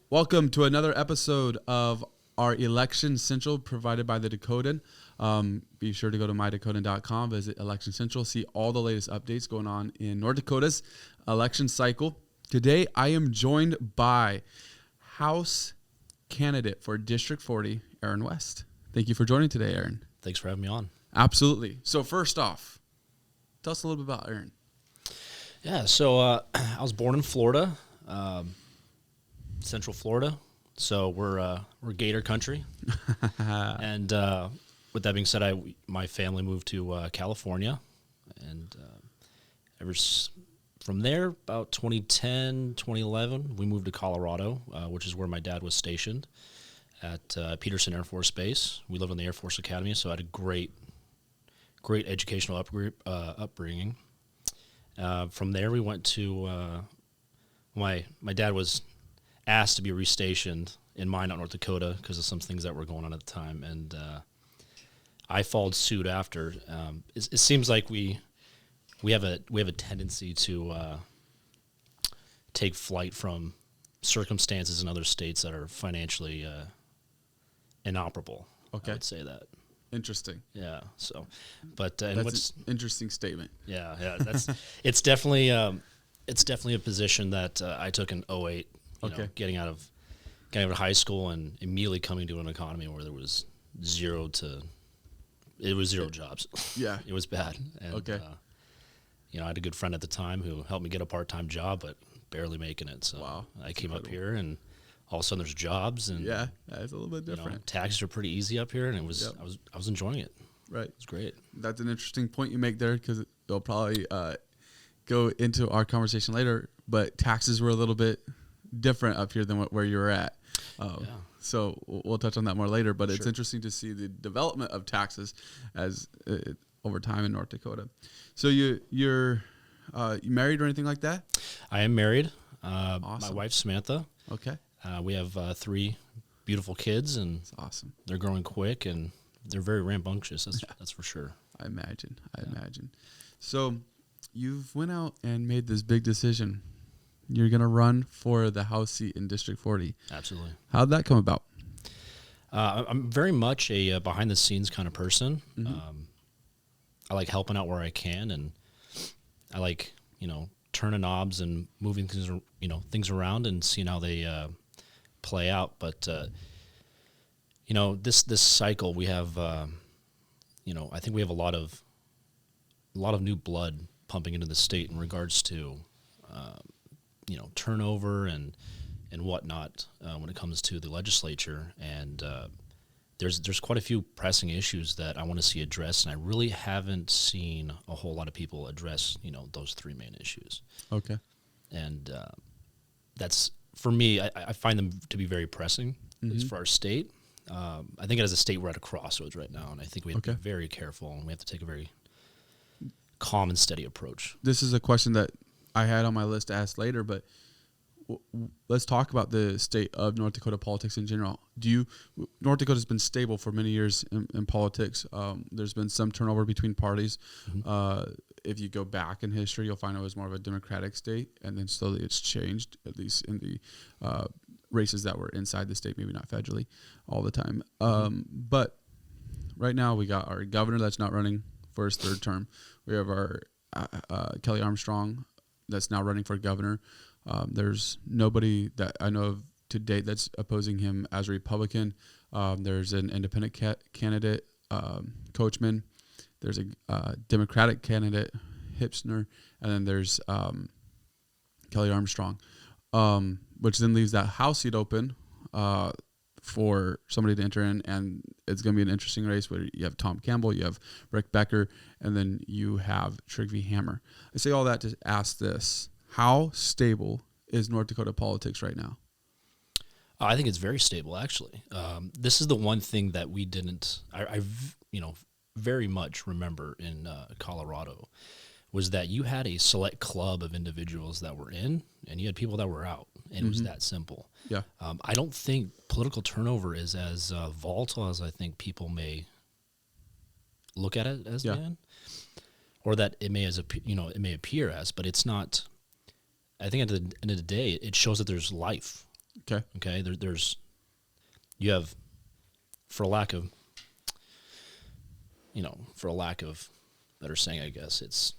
Welcome to another episode of our Election Central provided by the Dakotan. Be sure to go to mydakotan.com, visit Election Central, see all the latest updates going on in North Dakota's election cycle. Today, I am joined by House candidate for District 40, Aaron West. Thank you for joining today, Aaron. Thanks for having me on. Absolutely. So first off, tell us a little bit about Aaron. Yeah, so I was born in Florida, Central Florida. So we're Gator country. And with that being said, my family moved to California, and from there, about 2010, 2011, we moved to Colorado, which is where my dad was stationed at Peterson Air Force Base. We lived on the Air Force Academy, so I had a great educational upbringing. From there, we went to my dad was asked to be restationed in Minot, North Dakota, because of some things that were going on at the time, and I followed suit after. It seems like we have a tendency to take flight from circumstances in other states that are financially inoperable. Okay, I would say that. Interesting. Yeah. So, but that's an interesting statement. Yeah. It's definitely a position that I took in 2008. Okay. Getting out of high school and immediately coming to an economy where there was zero jobs. Yeah. It was bad. And, okay. I had a good friend at the time who helped me get a part-time job, but barely making it. So wow. I came up here, and all of a sudden there's jobs, and yeah, it's a little bit different. Taxes are pretty easy up here, and it was Yep. I was enjoying it. Right. It was great. That's an interesting point you make there, because they'll probably go into our conversation later. But taxes were a little bit different up here than where you were at. So we'll touch on that more later. But It's interesting to see the development of taxes as over time in North Dakota. So you're married or anything like that? I am married. Awesome. My wife Samantha. Okay. We have 3 beautiful kids, and that's awesome. They're growing quick, and they're very rambunctious. That's for sure. I imagine. So you've went out and made this big decision. You're going to run for the House seat in District 40. Absolutely. How'd that come about? I'm very much a behind-the-scenes kind of person. Mm-hmm. I like helping out where I can, and I like, turning knobs and moving things around and seeing how they play out. But, this cycle we have, I think we have a lot of new blood pumping into the state in regards to, turnover and whatnot when it comes to the legislature. And there's quite a few pressing issues that I want to see addressed, and I really haven't seen a whole lot of people address, those 3 main issues. Okay. And that's, for me, I find them to be very pressing, at least for our state. I think as a state, we're at a crossroads right now, and I think we have to be very careful, and we have to take a very calm and steady approach. This is a question that I had on my list to ask later, but let's talk about the state of North Dakota politics in general. North Dakota's been stable for many years in politics. There's been some turnover between parties. Mm-hmm. If you go back in history, you'll find it was more of a Democratic state, and then slowly it's changed, at least in the races that were inside the state, maybe not federally all the time. But right now we got our governor that's not running for his 3rd term. We have our Kelly Armstrong that's now running for governor. There's nobody that I know of to date that's opposing him as a Republican. There's an independent candidate, Coachman. There's a Democratic candidate, Hipsner, and then there's Kelly Armstrong, which then leaves that House seat open for somebody to enter in, and it's going to be an interesting race where you have Tom Campbell, you have Rick Becker, and then you have Trygve Hammer. I say all that to ask this. How stable is North Dakota politics right now? I think it's very stable, actually. This is the one thing that we didn't, I very much remember in Colorado, was that you had a select club of individuals that were in, and you had people that were out, and it was that simple. Yeah. I don't think political turnover is as volatile as I think people may look at it as, man, or that it may appear as, but it's not. I think at the end of the day, it shows that there's life Okay. Okay, you have, for a lack of better saying, I guess it's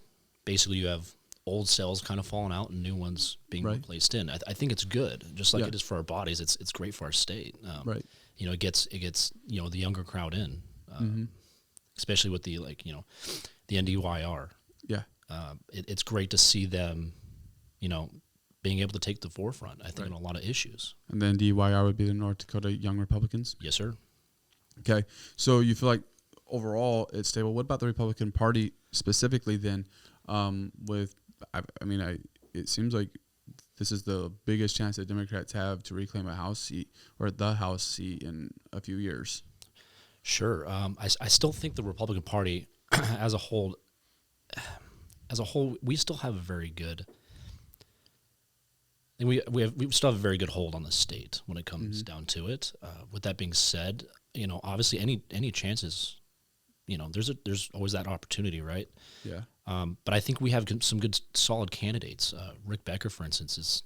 basically you have old cells kind of falling out and new ones being Right. replaced in. I think it's good, just like Yeah. it is for our bodies. It's great for our state. Right. It gets the younger crowd in, Mm-hmm. especially with the the NDYR. Yeah. It's great to see them, being able to take the forefront. I think in a lot of issues. And then DYR would be the North Dakota Young Republicans. Yes, sir. Okay. So you feel like overall it's stable. What about the Republican Party specifically then? It seems like this is the biggest chance that Democrats have to reclaim a House seat or the House seat in a few years. Sure. I still think the Republican Party as a whole, we still have a very good. We still have a very good hold on the state when it comes down to it. With that being said, obviously any chances, there's always that opportunity, right? Yeah. But I think we have some good, solid candidates. Rick Becker, for instance, is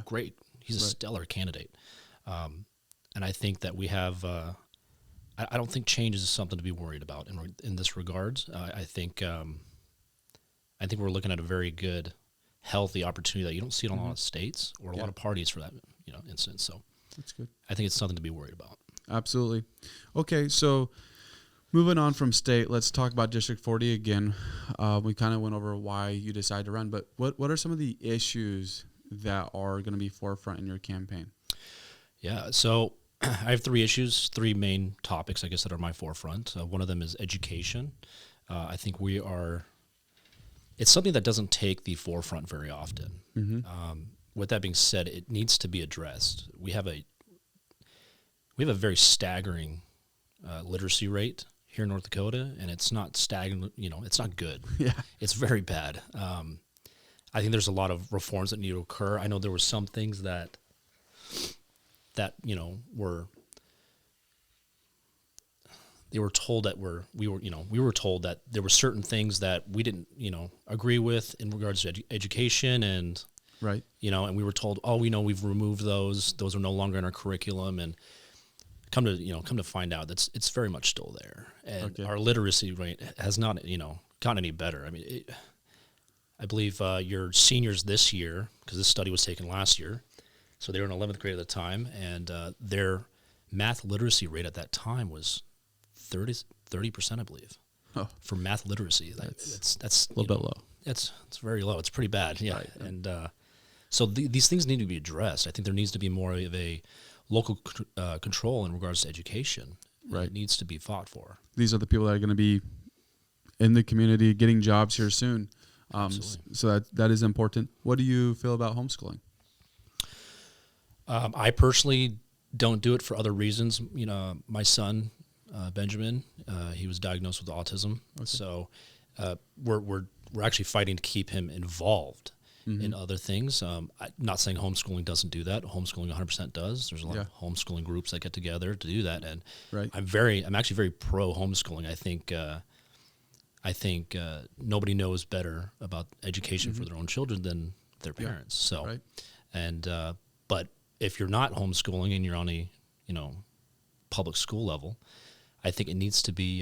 great. He's a stellar candidate, and I think that we have. I don't think change is something to be worried about in this regards. I think we're looking at a very good, healthy opportunity that you don't see in a lot of states or a lot of parties for that instance. So That's good. I think it's something to be worried about. Absolutely. Okay, so moving on from state, let's talk about District 40 again. We kind of went over why you decided to run, but what are some of the issues that are going to be forefront in your campaign? Yeah, so I have three main topics, I guess, that are my forefront. One of them is education. I think it's something that doesn't take the forefront very often. With that being said, it needs to be addressed. We have a very staggering literacy rate here in North Dakota, and it's not stagnant. It's not good. Yeah. It's very bad. I think there's a lot of reforms that need to occur. I know there were some things that we were told that there were certain things that we didn't agree with in regards to education, and Right. and we were told, we've removed those are no longer in our curriculum, and come to find out that's it's very much still there, and our literacy rate has not gotten any better. I mean, I believe your seniors this year, because this study was taken last year, so they were in 11th grade at the time, and their math literacy rate at that time was 30%, I believe, for math literacy. That's a little bit low. It's very low. It's pretty bad. Yeah, Right. and so these things need to be addressed. I think there needs to be more of a local control in regards to education. Right. It needs to be fought for. These are the people that are going to be in the community getting jobs here soon. So that is important. What do you feel about homeschooling? I personally don't do it for other reasons. My son, Benjamin, he was diagnosed with autism. Okay. So we're actually fighting to keep him involved in other things. I'm not saying homeschooling doesn't do that. Homeschooling 100% does. There's a lot of homeschooling groups that get together to do that, and I'm actually very pro homeschooling. I think nobody knows better about education for their own children than their parents. So, but if you're not homeschooling and you're on a public school level, I think it needs to be.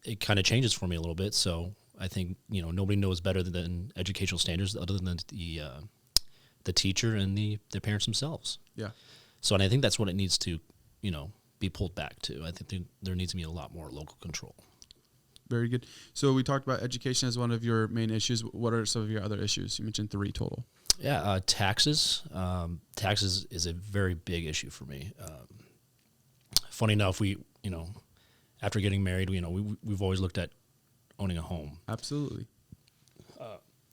It kind of changes for me a little bit. So I think nobody knows better than educational standards other than the teacher and the parents themselves. Yeah. So, and I think that's what it needs to be pulled back to. I think there needs to be a lot more local control. Very good. So we talked about education as one of your main issues. What are some of your other issues? You mentioned 3 total. Yeah, taxes. Taxes is a very big issue for me. Funny enough, after getting married, we've always looked at owning a home. Absolutely.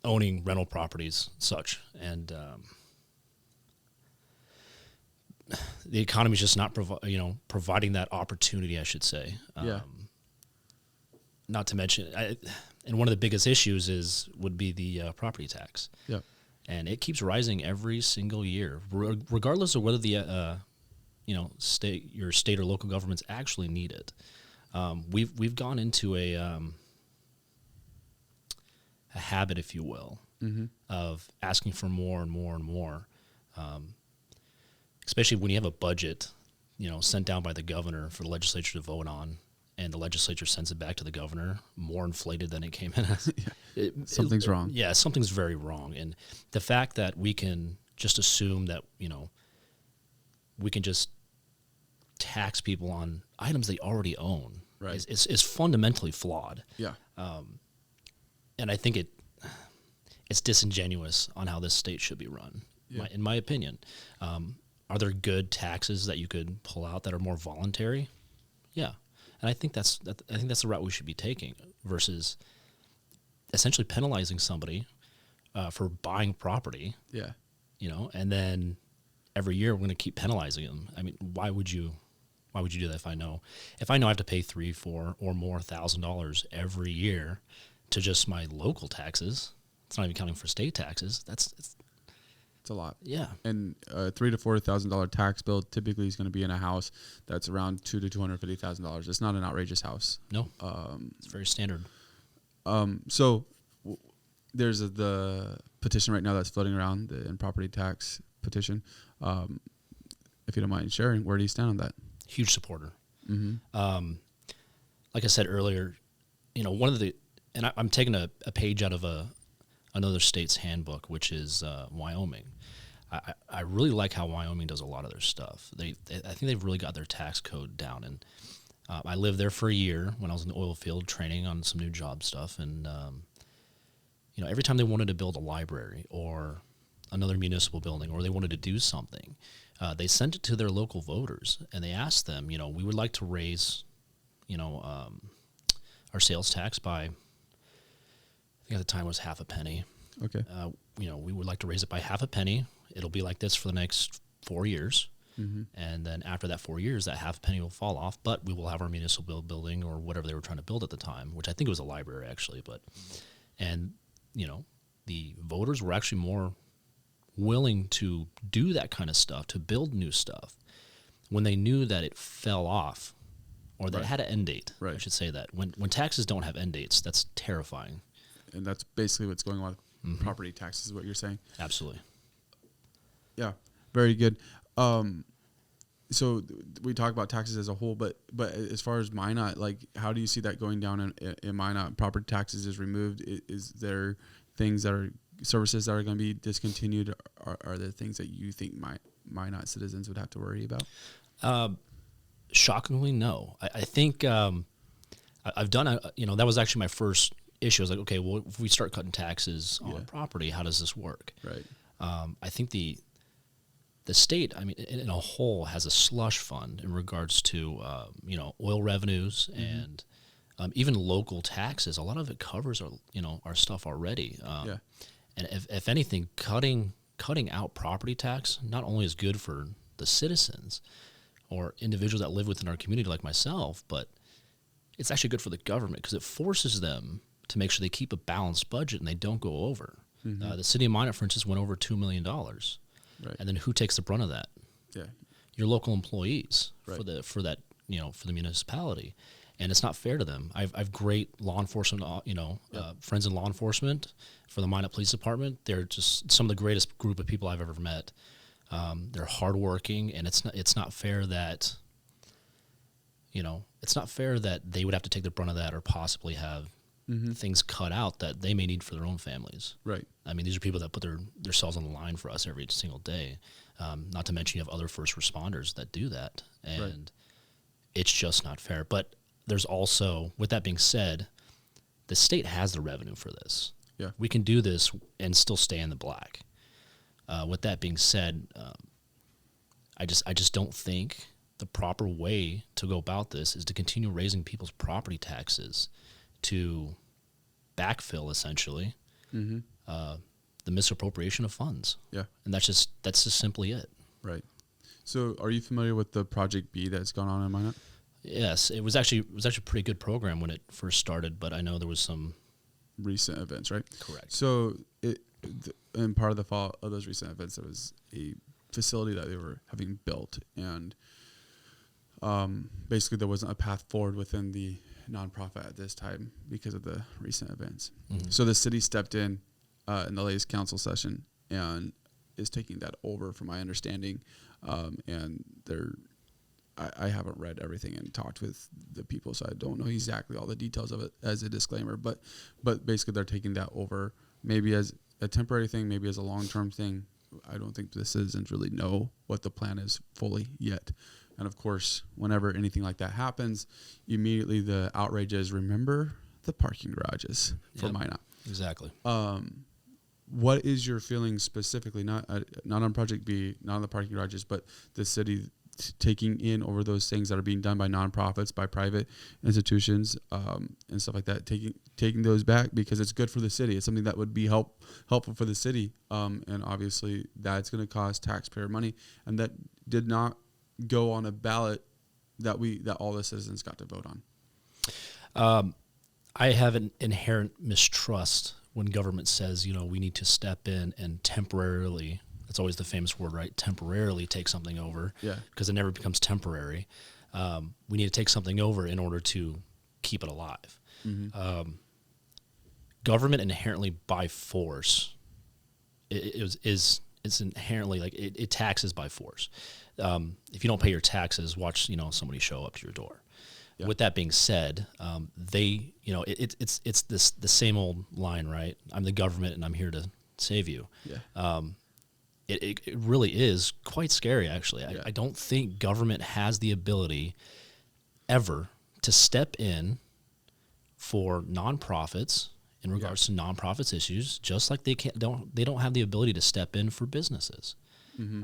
Owning rental properties, such, and the economy is just not providing that opportunity, I should say. Not to mention, and one of the biggest issues would be the property tax. Yeah. And it keeps rising every single year, regardless of whether the your state or local governments actually need it. We've gone into a habit, if you will, of asking for more and more and more. especially when you have a budget, sent down by the governor for the legislature to vote on, and the legislature sends it back to the governor more inflated than it came in. Something's wrong. Yeah, something's very wrong. And the fact that we can just assume that, we can just tax people on items they already own is fundamentally flawed. Yeah. And I think it's disingenuous on how this state should be run, in my opinion. Are there good taxes that you could pull out that are more voluntary? Yeah. And I think that's the route we should be taking versus essentially penalizing somebody for buying property. Yeah. And then every year we're going to keep penalizing them. I mean, why would you do that if I know I have to pay $3,000, $4,000 or more $1,000 every year to just my local taxes? It's not even counting for state taxes. It's a lot. Yeah. And a $3,000 to $4,000 tax bill typically is going to be in a house that's around $200,000 to $250,000. It's not an outrageous house. No. It's very standard. So there's the petition right now that's floating around, the property tax petition. If you don't mind sharing, where do you stand on that? Huge supporter. Mm-hmm. Like I said earlier, one of the, and I'm taking a page out of another state's handbook, which is Wyoming. I really like how Wyoming does a lot of their stuff. I think they've really got their tax code down. And I lived there for a year when I was in the oil field training on some new job stuff. And, every time they wanted to build a library or another municipal building or they wanted to do something, they sent it to their local voters and they asked them, we would like to raise, our sales tax by, I think at the time it was half a penny. Okay. We would like to raise it by half a penny. It'll be like this for the next 4 years. Mm-hmm. And then after that 4 years, that half a penny will fall off, but we will have our municipal building or whatever they were trying to build at the time, which I think it was a library actually. And the voters were actually more willing to do that kind of stuff, to build new stuff, when they knew that it fell off or that it had an end date. Right. I should say that. When taxes don't have end dates, that's terrifying. And that's basically what's going on with property taxes, is what you're saying. Absolutely. Yeah, very good. So we talk about taxes as a whole, but as far as Minot, like, how do you see that going down in Minot? Property taxes is removed. Is there things that are services that are going to be discontinued? Are there things that you think Minot citizens would have to worry about? Shockingly, no. I think I've done that was actually my first issue. I was like, okay, well, if we start cutting taxes on property, how does this work? Right. I think the state, in a whole, has a slush fund in regards to oil revenues and even local taxes. A lot of it covers our stuff already. And if anything, cutting out property tax not only is good for the citizens or individuals that live within our community like myself, but it's actually good for the government because it forces them to make sure they keep a balanced budget and they don't go over. Mm-hmm. The city of Minot, for instance, went over $2 million. Right. And then who takes the brunt of that? Yeah. Your local employees right. for the municipality. And it's not fair to them. I've great law enforcement, friends in law enforcement for the Minot Police Department. They're just some of the greatest group of people I've ever met. They're hardworking, and it's not fair that, they would have to take the brunt of that or possibly have things cut out that they may need for their own families. Right. These are people that put themselves on the line for us every single day. Not to mention you have other first responders that do that, and it's just not fair. But there's also, with that being said, the state has the revenue for this. Yeah. We can do this and still stay in the black. With that being said, I just don't think the proper way to go about this is to continue raising people's property taxes to backfill, essentially, the misappropriation of funds. Yeah. And that's just simply it. Right. So are you familiar with the Project B that's gone on in Minot? Yes, it was actually a pretty good program when it first started, but I know there was some recent events, right? Correct. So and part of the fall of those recent events, there was a facility that they were having built, and basically there wasn't a path forward within the nonprofit at this time because of the recent events. So the city stepped in the latest council session, and is taking that over, from my understanding. And I haven't read everything and talked with the people, so I don't know exactly all the details of it as a disclaimer. But basically, they're taking that over, maybe as a temporary thing, maybe as a long-term thing. I don't think the citizens really know what the plan is fully yet. And of course, whenever anything like that happens, immediately the outrage is, remember the parking garages for Minot. Exactly. What is your feeling specifically, not on Project B, not on the parking garages, but the city taking in over those things that are being done by nonprofits, by private institutions, and stuff like that, taking those back because it's good for the city. It's something that would be helpful for the city, and obviously that's going to cost taxpayer money, and that did not go on a ballot that all the citizens got to vote on. I have an inherent mistrust when government says, we need to step in and temporarily, that's always the famous word, right? Temporarily take something over. Yeah. Because it never becomes temporary. We need to take something over in order to keep it alive. Mm-hmm. Government inherently by force it's inherently like it taxes by force. If you don't pay your taxes, watch, somebody show up to your door. Yeah. With that being said, it's the same old line, right? I'm the government and I'm here to save you. Yeah. It really is quite scary, actually. Yeah. I don't think government has the ability ever to step in for nonprofits in regards to nonprofits issues, just like they don't have the ability to step in for businesses. Mm-hmm.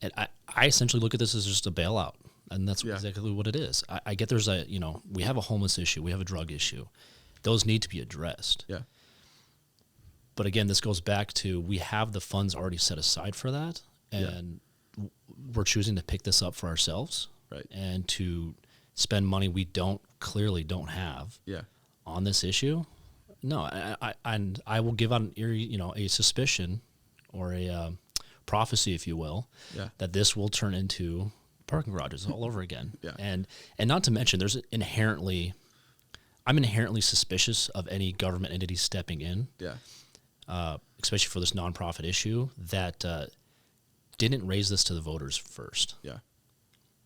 And I essentially look at this as just a bailout. And that's exactly what it is. I get there's we have a homeless issue. We have a drug issue. Those need to be addressed. Yeah. But again, this goes back to we have the funds already set aside for that. And we're choosing to pick this up for ourselves. Right. And to spend money we clearly don't have on this issue. No, I will give out a suspicion or a prophecy, if you will, that this will turn into parking garages all over again. Yeah. And not to mention I'm inherently suspicious of any government entity stepping in. Yeah. Especially for this nonprofit issue that didn't raise this to the voters first. Yeah.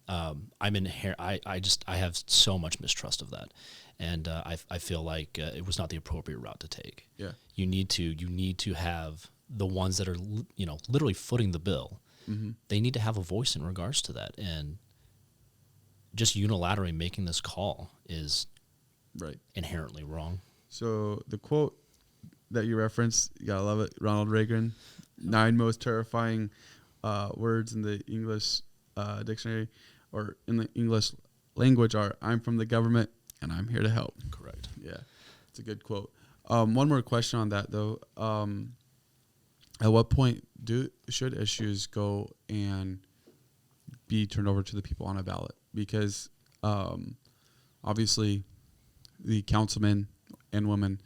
I have so much mistrust of that. And I feel like it was not the appropriate route to take. Yeah. You need to have the ones that are literally footing the bill. Mm-hmm. They need to have a voice in regards to that, and just unilaterally making this call is inherently wrong. So the quote that you referenced, you gotta love it, Ronald Reagan, 9 most terrifying words in the English dictionary or in the English language are, "I'm from the government and I'm here to help." Correct. Yeah, it's a good quote. One more question on that though. At what point should issues go and be turned over to the people on a ballot? Because obviously the councilmen and women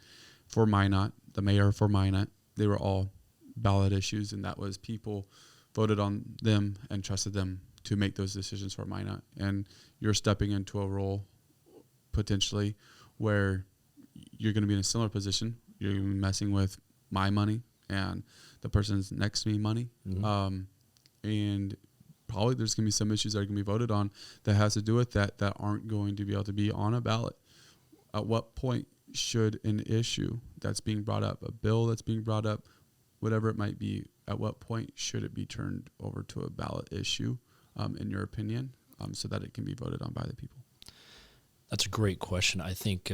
for Minot, the mayor for Minot, they were all ballot issues, and that was people voted on them and trusted them to make those decisions for Minot. And you're stepping into a role potentially where you're going to be in a similar position. You're going to be messing with my money and the person's next to me money. Mm-hmm. And probably there's going to be some issues that are going to be voted on that has to do with that aren't going to be able to be on a ballot. At what point should an issue that's being brought up, a bill that's being brought up, whatever it might be, at what point should it be turned over to a ballot issue, in your opinion, so that it can be voted on by the people? That's a great question. I think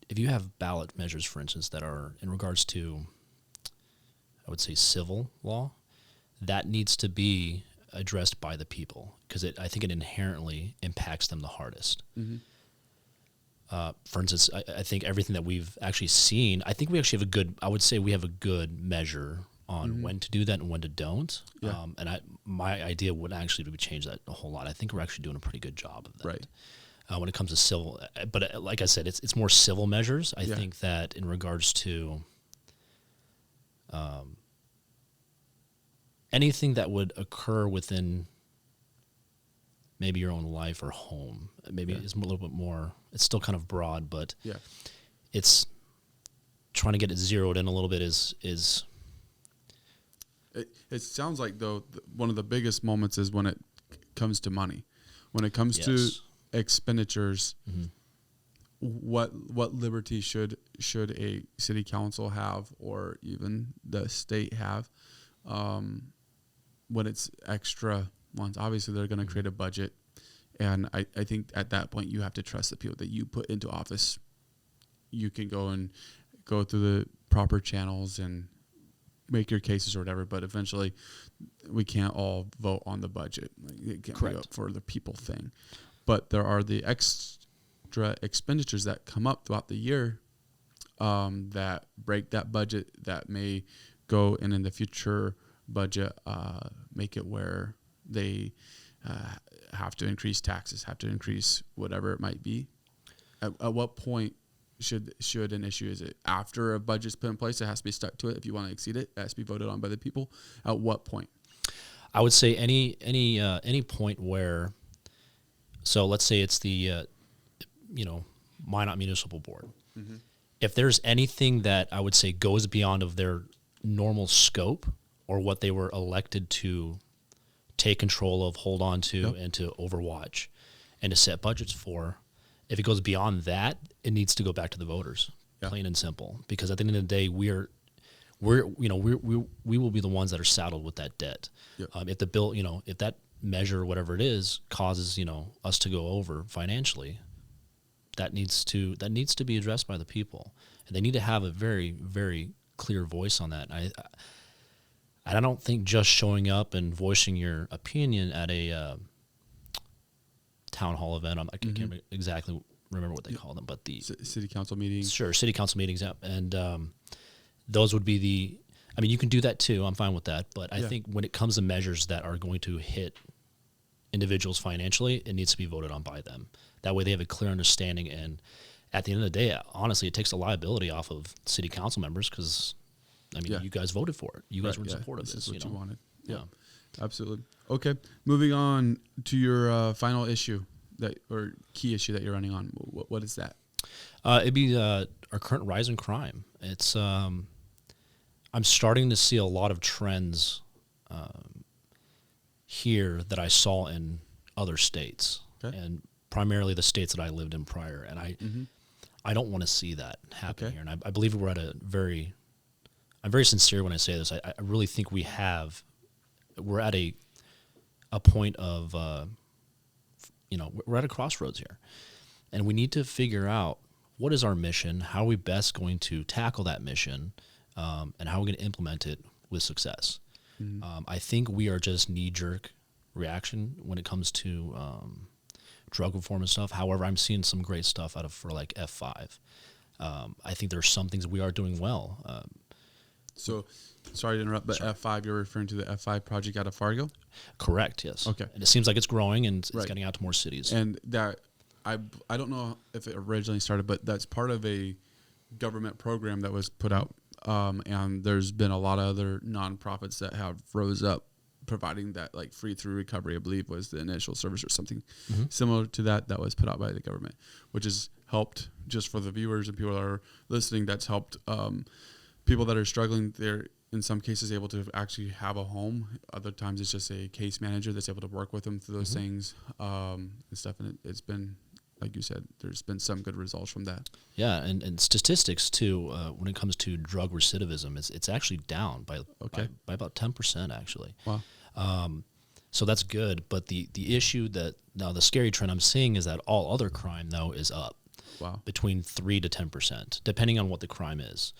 if you have ballot measures, for instance, that are in regards to, I would say, civil law, that needs to be addressed by the people because I think it inherently impacts them the hardest. Mm-hmm. For instance, I think everything that we've actually seen, I think we actually have a good measure on when to do that and when to don't. Yeah. And my idea would actually be change that a whole lot. I think we're actually doing a pretty good job of that. Right. When it comes to civil, but like I said, it's more civil measures. I think that in regards to anything that would occur within maybe your own life or home, maybe it's a little bit more. It's still kind of broad, but it's trying to get it zeroed in a little bit is It sounds like, though, one of the biggest moments is when it comes to money. When it comes to expenditures, what liberty should a city council have, or even the state have, when it's extra ones? Obviously, they're going to create a budget, and I think at that point you have to trust the people that you put into office. You can go through the proper channels and make your cases or whatever, but eventually we can't all vote on the budget. It can't be up for the people thing. But there are the extra expenditures that come up throughout the year that break that budget, that may go in the future budget, make it where they have to increase taxes, have to increase whatever it might be. At what point should an issue, is it after a budget's put in place, it has to be stuck to it? If you want to exceed it, it has to be voted on by the people. At what point? I would say any point where, so let's say it's the Minot Municipal Board. Mm-hmm. If there's anything that I would say goes beyond of their normal scope or what they were elected to take control of, hold on to, and to overwatch and to set budgets for, if it goes beyond that, it needs to go back to the voters, plain and simple. Because at the end of the day, we will be the ones that are saddled with that debt. Yep. If the bill, if that measure or whatever it is causes us to go over financially, that needs to be addressed by the people, and they need to have a very, very clear voice on that. I don't think just showing up and voicing your opinion at a town hall event, I can't exactly remember what they call them, but the city council meetings. Sure, city council meetings, and those would be you can do that too. I'm fine with that, but I think when it comes to measures that are going to hit individuals financially, it needs to be voted on by them. That way they have a clear understanding, and at the end of the day, honestly, it takes the liability off of city council members, because you guys voted for it. You guys were in support of this. This is what you wanted. Yeah. Absolutely. Okay, moving on to your final issue or key issue that you're running on. What is that? It'd be our current rise in crime. It's I'm starting to see a lot of trends here that I saw in other states, and primarily the states that I lived in prior. And I don't want to see that happen here. And I believe we're at I'm very sincere when I say this. I really think we're at a point of, we're at a crossroads here, and we need to figure out what is our mission, how are we best going to tackle that mission, and how we're going to implement it with success. Mm-hmm. I think we are just knee-jerk reaction when it comes to drug reform and stuff. However, I'm seeing some great stuff for like F5. I think there's some things we are doing well. So, sorry to interrupt, but F5, you're referring to the F5 project out of Fargo? Correct, yes. Okay. And it seems like it's growing, and it's getting out to more cities. And that, I don't know if it originally started, but that's part of a government program that was put out. And there's been a lot of other nonprofits that have rose up providing that, like Free Through Recovery, I believe, was the initial service or something similar to that was put out by the government, which has helped, just for the viewers and people that are listening, that's helped people that are struggling. They're in some cases able to actually have a home. Other times it's just a case manager that's able to work with them through those things and stuff. And it's been, like you said, there's been some good results from that. Yeah, and statistics too, when it comes to drug recidivism, it's actually down by about 10% actually. Wow. So that's good. But the issue the scary trend I'm seeing is that all other crime though is up. Wow. Between 3 to 10%, depending on what the crime is.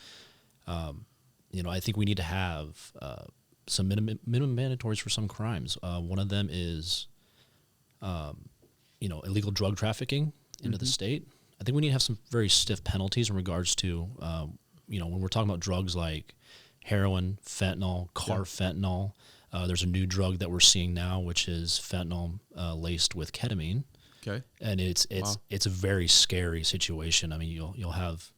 I think we need to have some minimum mandatories for some crimes. One of them is, illegal drug trafficking into the state. I think we need to have some very stiff penalties in regards to, when we're talking about drugs like heroin, fentanyl, carfentanil. There's a new drug that we're seeing now, which is fentanyl laced with ketamine. Okay. And it's a very scary situation. I mean, you'll have.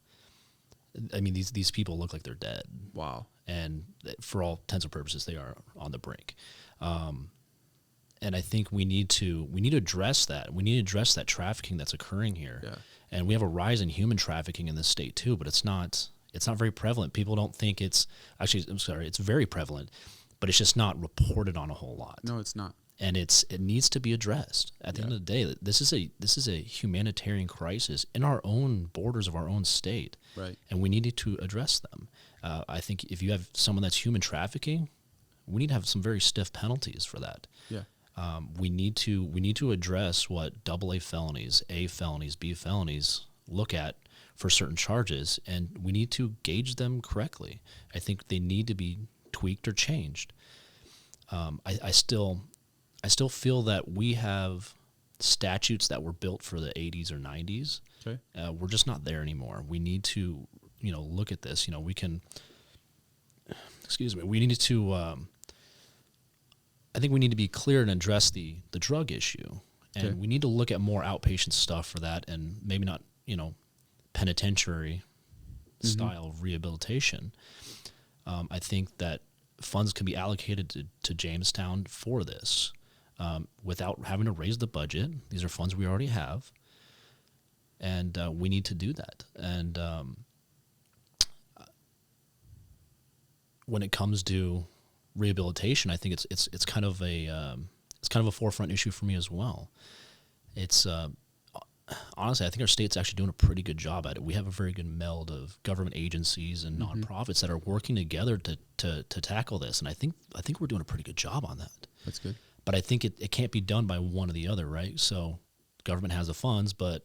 I mean, these people look like they're dead. Wow. And for all intents and purposes, they are on the brink. And I think we need to address that. We need to address that trafficking that's occurring here. Yeah. And we have a rise in human trafficking in this state too, but it's not very prevalent. People don't think it's very prevalent, but it's just not reported on a whole lot. No, it's not. And it needs to be addressed. At the end of the day, this is a humanitarian crisis in our own borders of our own state, right? And we need to address them. I think if you have someone that's human trafficking, we need to have some very stiff penalties for that. Yeah. We need to address what AA felonies, A felonies, B felonies look at for certain charges, and we need to gauge them correctly. I think they need to be tweaked or changed. I still feel that we have statutes that were built for the 80s or 90s. Okay. We're just not there anymore. We need to, look at this. We need to, I think we need to be clear and address the drug issue. And we need to look at more outpatient stuff for that, and maybe not, penitentiary style of rehabilitation. I think that funds can be allocated to Jamestown for this. Without having to raise the budget. These are funds we already have, and we need to do that. And when it comes to rehabilitation, I think it's kind of a forefront issue for me as well. It's honestly, I think our state's actually doing a pretty good job at it. We have a very good meld of government agencies and nonprofits that are working together to tackle this, and I think we're doing a pretty good job on that. That's good. But I think it can't be done by one or the other, right? So government has the funds, but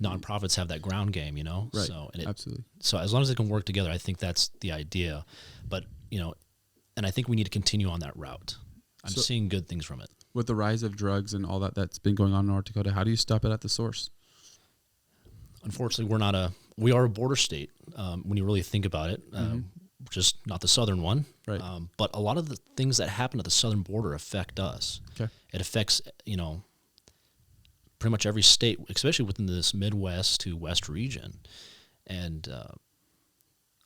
nonprofits have that ground game, Right. So, absolutely. So as long as they can work together, I think that's the idea. But, and I think we need to continue on that route. I'm seeing good things from it. With the rise of drugs and all that's been going on in North Dakota, how do you stop it at the source? Unfortunately, we are a border state when you really think about it. Just not the southern one. Right. But a lot of the things that happen at the southern border affect us. Okay. It affects, pretty much every state, especially within this Midwest to West region. And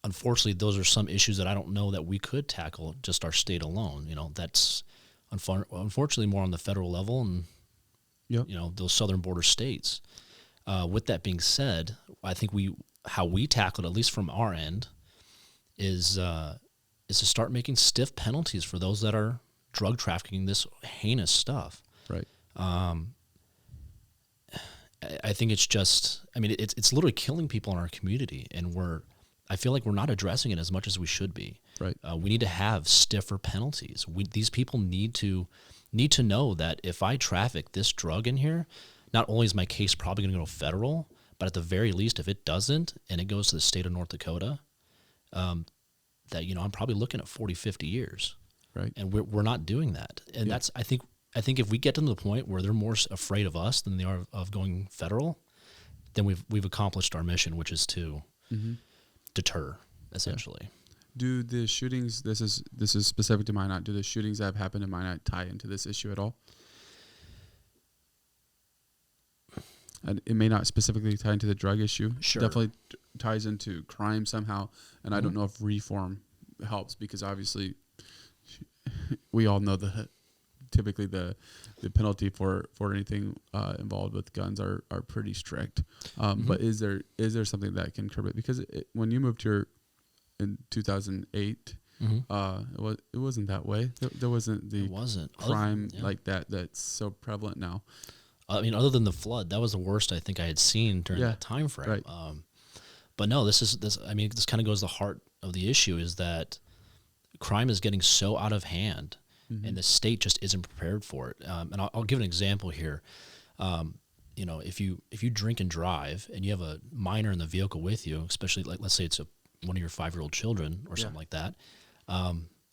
unfortunately, those are some issues that I don't know that we could tackle just our state alone. That's unfortunately more on the federal level and, those southern border states. With that being said, I think how we tackle it, at least from our end, is to start making stiff penalties for those that are drug trafficking this heinous stuff. Right. I think it's just, it's literally killing people in our community, and I feel like we're not addressing it as much as we should be. Right. We need to have stiffer penalties. These people need to know that if I traffic this drug in here, not only is my case probably going to go federal, but at the very least, if it doesn't and it goes to the state of North Dakota, that I'm probably looking at 40, 50 years, right? And we're not doing that, and that's I think if we get them to the point where they're more afraid of us than they are of going federal, then we've accomplished our mission, which is to deter, essentially. Yeah. Do the shootings? This is specific to Minot. Do the shootings that have happened in Minot tie into this issue at all? And it may not specifically tie into the drug issue. Sure. Definitely ties into crime somehow. And I don't know if reform helps, because obviously we all know typically the penalty for anything involved with guns are pretty strict. But is there something that can curb it? Because when you moved here in 2008, it wasn't that way. There wasn't the crime like that's so prevalent now. Other than the flood, that was the worst I think I had seen during that time frame. Right. But no, this kind of goes to the heart of the issue, is that crime is getting so out of hand, and the state just isn't prepared for it. And I'll give an example here. If you drink and drive and you have a minor in the vehicle with you, especially like let's say it's one of your 5-year-old children or something like that,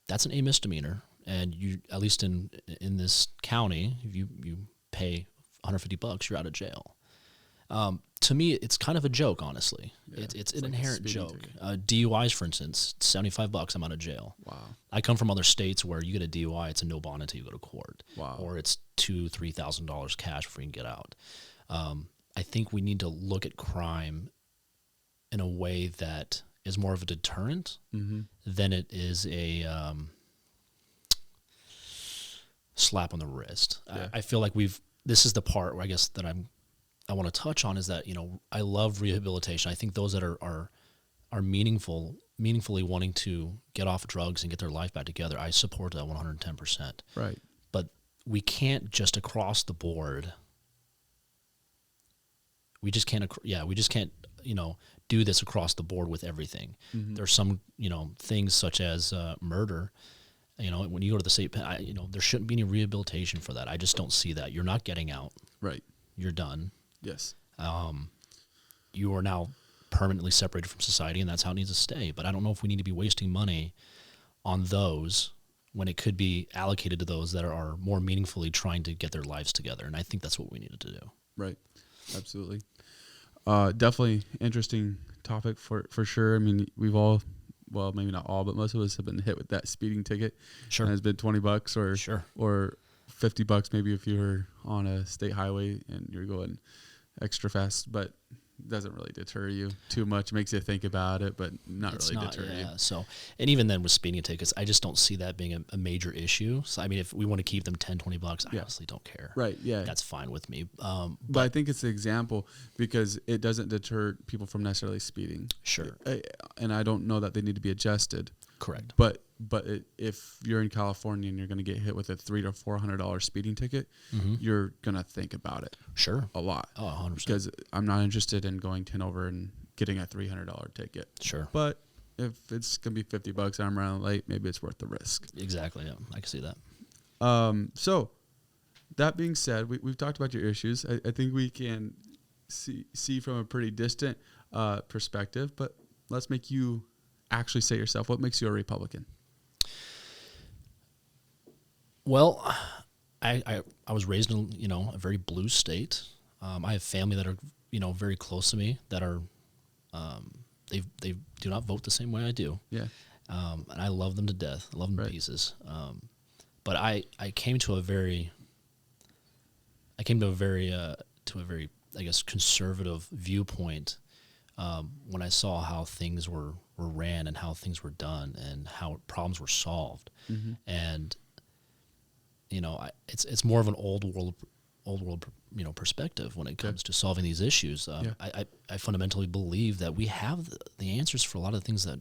that's an A misdemeanor, and you, at least in this county, if you pay $150, you're out of jail. To me, it's kind of a joke, honestly. Yeah, it's an like inherent joke. DUIs, for instance, $75, I'm out of jail. Wow. I come from other states where you get a DUI, it's a no bond until you go to court. Wow. Or it's $2,000-$3,000 cash before you can get out. I think we need to look at crime in a way that is more of a deterrent than it is a slap on the wrist. Yeah. I feel like this is the part where I guess that I'm I want to touch on is that, I love rehabilitation. I think those that are meaningfully wanting to get off drugs and get their life back together, I support that 110%. Right. But we can't just across the board. We just can't, do this across the board with everything. Mm-hmm. There's some, things such as murder. When you go to the state pen, there shouldn't be any rehabilitation for that. I just don't see that. You're not getting out. Right. You're done. Yes. You are now permanently separated from society, and that's how it needs to stay. But I don't know if we need to be wasting money on those when it could be allocated to those that are more meaningfully trying to get their lives together. And I think that's what we needed to do. Right. Absolutely. Definitely interesting topic for sure. I mean, we've all, well, maybe not all, but most of us have been hit with that speeding ticket. Sure. And it's been $20 or sure. or $50 maybe if you're on a state highway and you're going extra fast, but it doesn't really deter you too much. It makes you think about it, but deter you. So, and even then with speeding tickets, I just don't see that being a major issue. So, I mean, if we want to keep them $10-20, I honestly don't care. Right. Yeah. That's fine with me. But I think it's an example because it doesn't deter people from necessarily speeding. Sure. And I don't know that they need to be adjusted. Correct. But if you're in California and you're going to get hit with a $300 to $400 speeding ticket, you're going to think about it. Sure. A lot. Oh, 100%. Because I'm not interested in going 10 over and getting a $300 ticket. Sure. But if it's going to be $50 and I'm running late, maybe it's worth the risk. Exactly. Yeah, I can see that. So that being said, we've talked about your issues. I think we can see from a pretty distant perspective, but let's make you actually say yourself, what makes you a Republican? Well, I was raised in a very blue state. I have family that are very close to me that are they do not vote the same way I do. Yeah. And I love them to death. I love them to pieces. But I came to a very I guess conservative viewpoint when I saw how things were ran and how things were done and how problems were solved. Mm-hmm. And it's more of an old world perspective when it comes to solving these issues. I fundamentally believe that we have the answers for a lot of the things that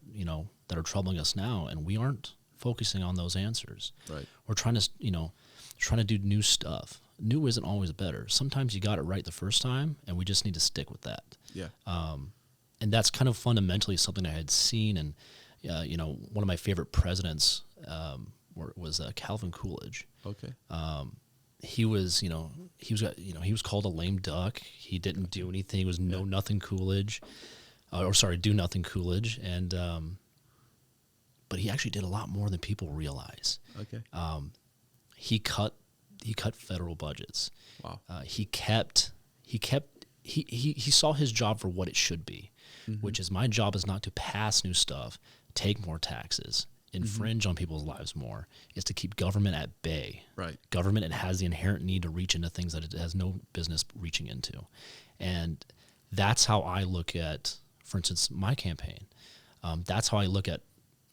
that are troubling us now, and we aren't focusing on those answers. Right. We're trying to do new stuff. New isn't always better. Sometimes you got it right the first time, and we just need to stick with that. Yeah. And that's kind of fundamentally something I had seen. And, one of my favorite presidents was Calvin Coolidge. Okay. He was called a lame duck. He didn't do anything. It was nothing Coolidge, do nothing Coolidge. And, but he actually did a lot more than people realize. Okay. He cut federal budgets. Wow. He saw his job for what it should be, which is my job is not to pass new stuff, take more taxes, infringe on people's lives more. It's to keep government at bay. Right. Government, it has the inherent need to reach into things that it has no business reaching into. And that's how I look at, for instance, my campaign. That's how I look at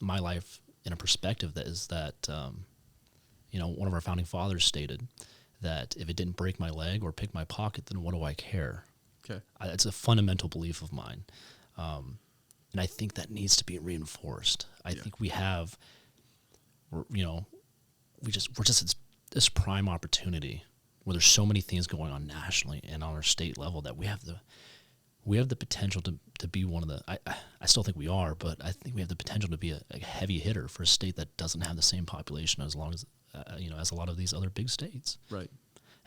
my life in a perspective that is that, one of our founding fathers stated that if it didn't break my leg or pick my pocket, then what do I care? Okay. It's a fundamental belief of mine. And I think that needs to be reinforced. I think we're just at this prime opportunity where there's so many things going on nationally and on our state level that we have the potential to be one of the, I still think we are, but I think we have the potential to be a heavy hitter for a state that doesn't have the same population as a lot of these other big states. Right.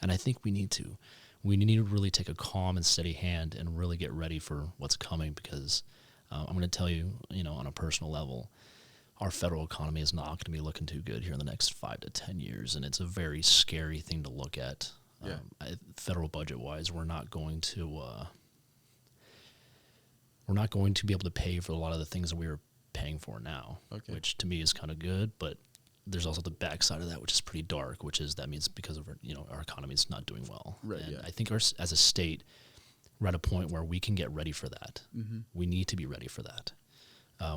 And I think we need to really take a calm and steady hand and really get ready for what's coming, because I'm going to tell you, on a personal level, our federal economy is not going to be looking too good here in the next 5 to 10 years, and it's a very scary thing to look at. Yeah. Federal budget-wise, we're not going to be able to pay for a lot of the things that we are paying for now, which to me is kind of good, but there's also the backside of that, which is pretty dark, which is that means because of our economy is not doing well. Right. And I think as a state, we're at a point where we can get ready for that. Mm-hmm. We need to be ready for that.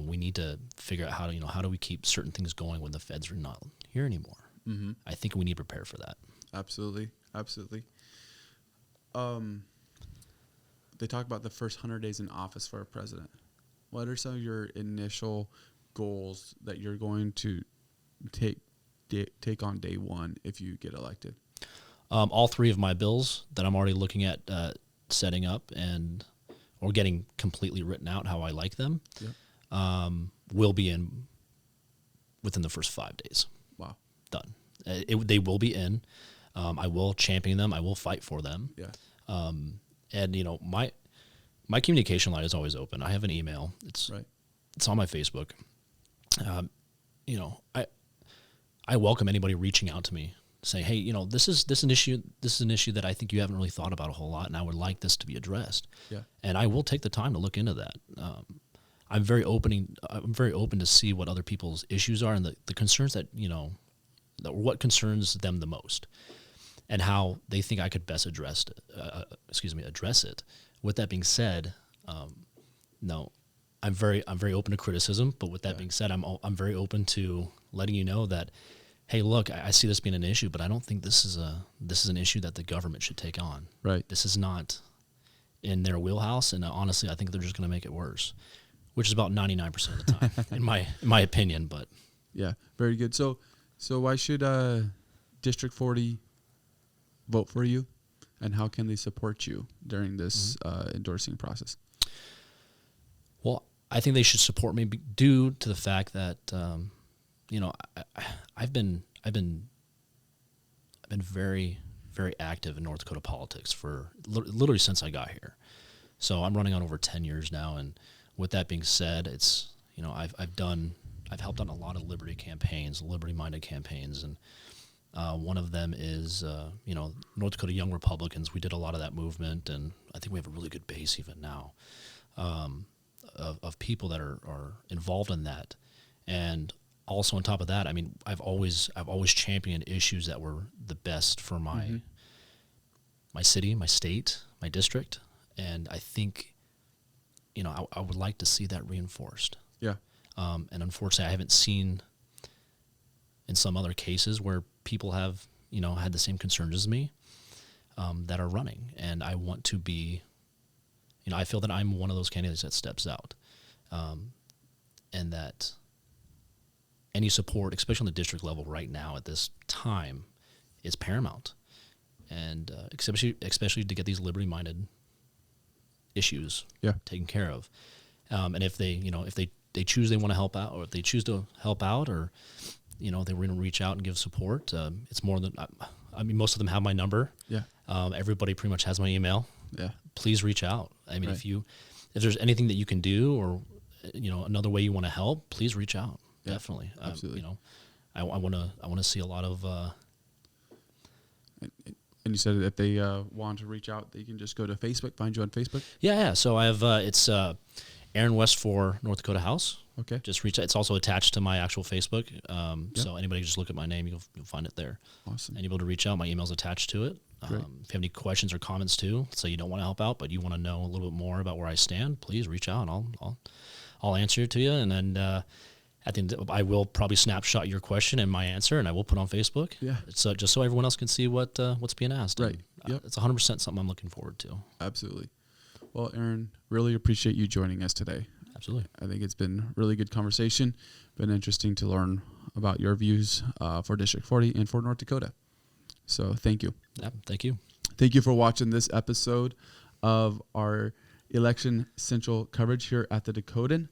We need to figure out how do we keep certain things going when the feds are not here anymore. Mm-hmm. I think we need to prepare for that. Absolutely. they talk about the first 100 days in office for a president, what are some of your initial goals that you're going to take on day one if you get elected? All three of my bills that I'm already looking at setting up or getting completely written out how I like them, will be in within the first 5 days. Wow. Done. They will be in. I will champion them. I will fight for them. Yeah. And my communication line is always open. I have an email. It's on my Facebook. I welcome anybody reaching out to me, saying, "Hey, this is an issue. This is an issue that I think you haven't really thought about a whole lot, and I would like this to be addressed." Yeah. And I will take the time to look into that. I'm very open to see what other people's issues are and the concerns that what concerns them the most, and how they think I could best address it. With that being said, no, I'm very open to criticism. But with that being said, I'm very open to letting you know that, hey, look, I see this being an issue, but I don't think this is an issue that the government should take on. Right. This is not in their wheelhouse, and honestly, I think they're just going to make it worse, which is about 99% of the time, in my opinion. But yeah, very good. So why should District 40 vote for you, and how can they support you during this endorsing process? Well, I think they should support me due to the fact that I've been very, very active in North Dakota politics for literally since I got here. So I'm running on over 10 years now, and with that being said, it's I've helped on a lot of liberty campaigns, liberty-minded campaigns, and one of them is North Dakota Young Republicans. We did a lot of that movement, and I think we have a really good base even now of people that are involved in that. And also on top of that, I mean, I've always championed issues that were the best for my city, my state, my district, and I think I would like to see that reinforced. Yeah. And unfortunately, I haven't seen in some other cases where people have had the same concerns as me that are running, and I want to be. I feel that I'm one of those candidates that steps out, and that any support, especially on the district level right now at this time, is paramount, and especially to get these liberty-minded issues taken care of. And if they choose they want to help out, or if they choose to help out, or they were going to reach out and give support, it's more than. I mean, most of them have my number. Yeah. Everybody pretty much has my email. Yeah. Please reach out. I mean, if there's anything that you can do, or another way you want to help, please reach out. Yeah, definitely. Absolutely. I want to see a lot of. And you said if they want to reach out, they can just go to Facebook. Find you on Facebook. Yeah. So I have it's Aaron West for North Dakota House. Okay. Just reach out. It's also attached to my actual Facebook. So anybody can just look at my name, you'll find it there. Awesome. And you'll be able to reach out. My email's attached to it. If you have any questions or comments too, so you don't want to help out, but you want to know a little bit more about where I stand, please reach out. I'll answer it to you. And then at the end, I will probably snapshot your question and my answer, and I will put it on Facebook. Yeah. So just so everyone else can see what's being asked. Right. It's 100% something I'm looking forward to. Absolutely. Well, Aaron, really appreciate you joining us today. Absolutely. I think it's been a really good conversation. Been interesting to learn about your views for District 40 and for North Dakota. So thank you. Yeah, thank you. Thank you for watching this episode of our Election Central coverage here at the Dakotan.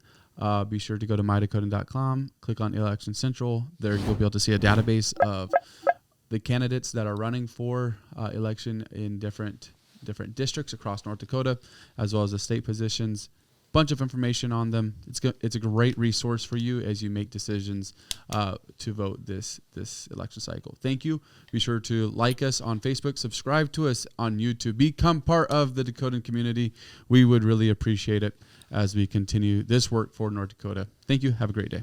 Be sure to go to mydakotan.com, click on Election Central. There you'll be able to see a database of the candidates that are running for election in different districts across North Dakota, as well as the state positions. Bunch of information on them. It's a great resource for you as you make decisions to vote this election cycle. Thank you. Be sure to like us on Facebook, subscribe to us on YouTube, become part of the Dakotan community. We would really appreciate it as we continue this work for North Dakota. Thank you. Have a great day.